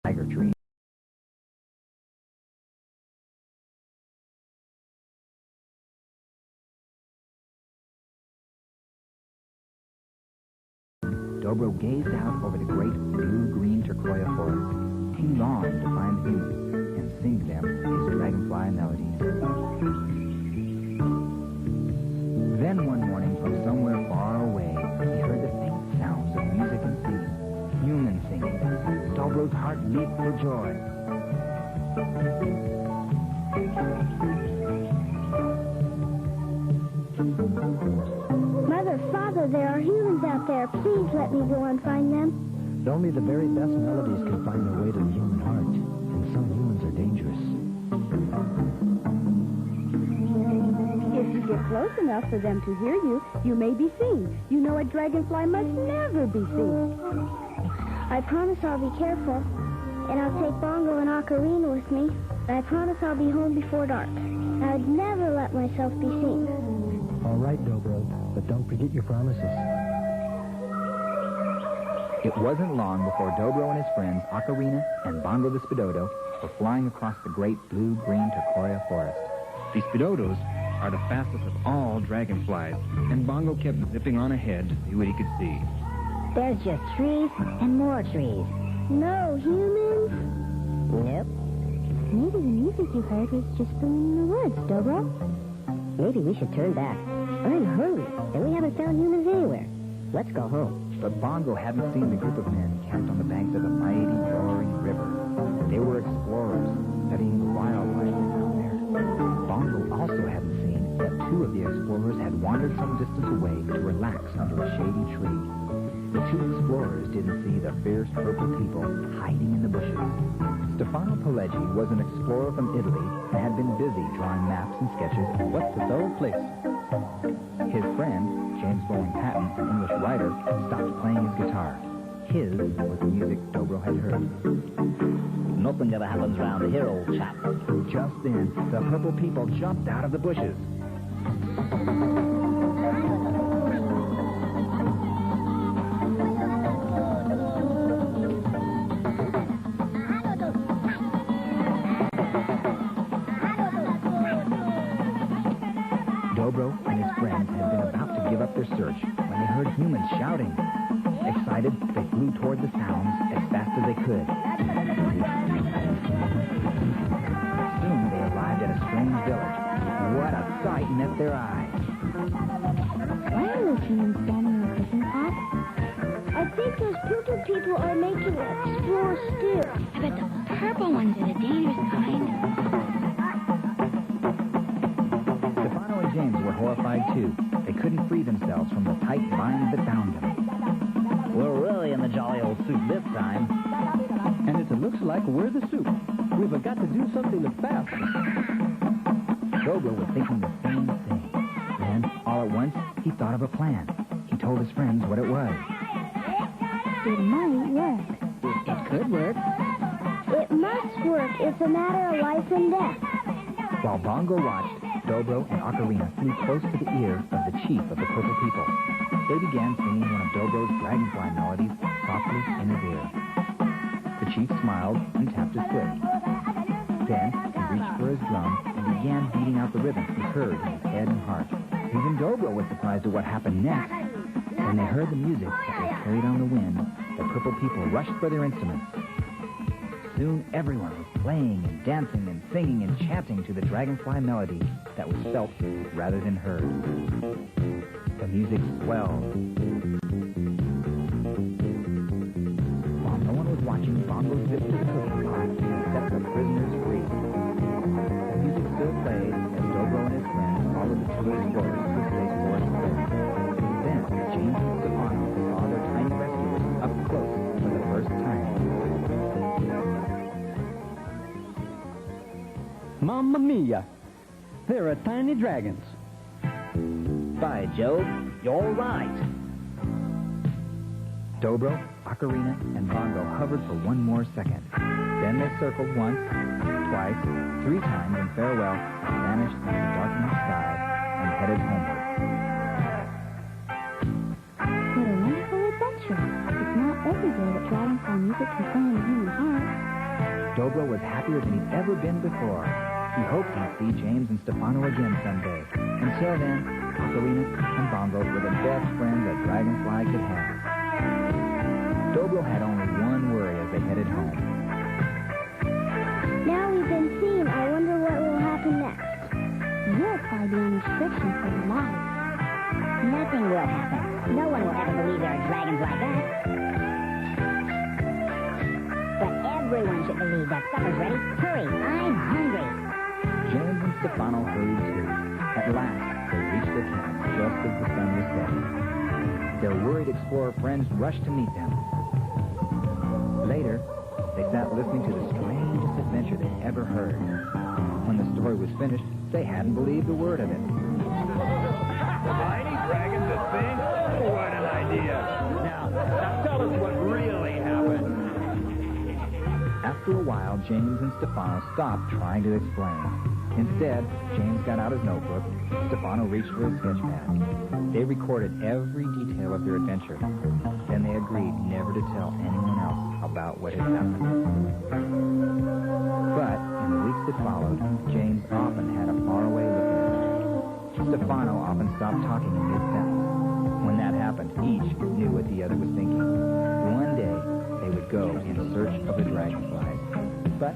tiger tree. Dobro gazed out over the great blue-green turquoise forest. He longed to find the humans and sing them his dragonfly melodies. Then one morning, from somewhere far away, he heard the faint sounds of music and singing. Humans singing. Dobro's heart leaped for joy. Mother, Father, there are humans out there. Please let me go and find them. Only the very best melodies can find their way to the human heart, and some humans are dangerous. If you get close enough for them to hear you, you may be seen. You know a dragonfly must never be seen. I promise I'll be careful, and I'll take Bongo and Ocarina with me. I promise I'll be home before dark. I'd never let myself be seen. All right, Dobro, but don't forget your promises. It wasn't long before Dobro and his friends, Ocarina and Bongo the Spidodo, were flying across the great blue-green turquoise forest. The Spidodos are the fastest of all dragonflies, and Bongo kept zipping on ahead to see what he could see. There's just trees and more trees. No humans? Nope. Maybe the music you heard was just from the woods, Dobro. Maybe we should turn back. I'm hungry, and we haven't found humans anywhere. Let's go home. But Bongo hadn't seen the group of men camped on the banks of the mighty, roaring river. They were explorers, studying the wildlife out there. Bongo also hadn't seen that two of the explorers had wandered some distance away to relax under a shady tree. The two explorers didn't see the fierce purple people hiding in the bushes. Stefano Pileggi was an explorer from Italy and had been busy drawing maps and sketches of what's this old place. His friend, James Bowen Patton, an English writer, stopped playing his guitar. His was the music Dobro had heard. Nothing ever happens round here, old chap. Just then, the purple people jumped out of the bushes. Dobro and his friends had been about to give up their search when they heard humans shouting. Excited, they flew toward the sounds as fast as they could. Soon they arrived at a strange village. What a sight met their eyes. Why are those humans standing in a cooking pot? I think those purple people are making an explore stew. I bet the purple ones are the dangerous kind. Stefano and James were horrified too. They couldn't free themselves from the tight binds that bound them. We're really in the jolly old soup this time. And it looks like we're the soup. We've got to do something fast. Dobro was thinking the same thing. Then, all at once, he thought of a plan. He told his friends what it was. It might work. It could work. It must work. It's a matter of life and death. While Bongo watched, Dobro and Ocarina flew close to the ear of the chief of the purple people. They began singing one of Dobro's dragonfly melodies softly in his ear. The chief smiled and tapped his foot. Then he reached for his drum and began beating out the rhythm he heard in his head and heart. Even Dobro was surprised at what happened next. When they heard the music that was carried on the wind, the purple people rushed for their instruments. Soon everyone was playing and dancing and singing and chanting to the dragonfly melody that was felt rather than heard. The music swelled. While no one was watching, Bongo zipped to the cooking pot and set the prisoners free. The music still played as Dobro and his friends followed the two explorers to the forest road. Then James and Stefano saw their tiny rescuers up close for the first time. Mamma mia! There are tiny dragons. By Jove, you're right. Dobro, Ocarina, and Bongo hovered for one more second. Then they circled once, twice, 3 times in farewell and vanished into the darkening sky and headed homeward. What a wonderful adventure. It's not every day that dragonfly music can play in the human heart. Dobro was happier than he'd ever been before. He hoped he'd see James and Stefano again someday. Until then, Ocarina and Bongo were the best friends a dragonfly could have. Dobro had only one worry as they headed home. Now we've been seen, I wonder what will happen next. You'll probably be on restriction for your life. Nothing will happen. No one will ever believe there are dragons like us. But everyone should believe that supper's ready. Hurry, I'm hungry. James and Stefano hurried too. At last, they reached their camp just as the sun was setting. Their worried explorer friends rushed to meet them. Later, they sat listening to the strangest adventure they'd ever heard. When the story was finished, they hadn't believed a word of it. Tiny dragons a thing? Oh, what an idea. Now tell us what really happened. After a while, James and Stefano stopped trying to explain. Instead, James got out his notebook. Stefano reached for his sketch pad. They recorded every detail of their adventure. Then they agreed never to tell anyone else about what had happened. But in the weeks that followed, James often had a faraway look in his eyes. Stefano often stopped talking in mid-sentence. When that happened, each knew what the other was thinking. One day, they would go in search of the dragonflies. But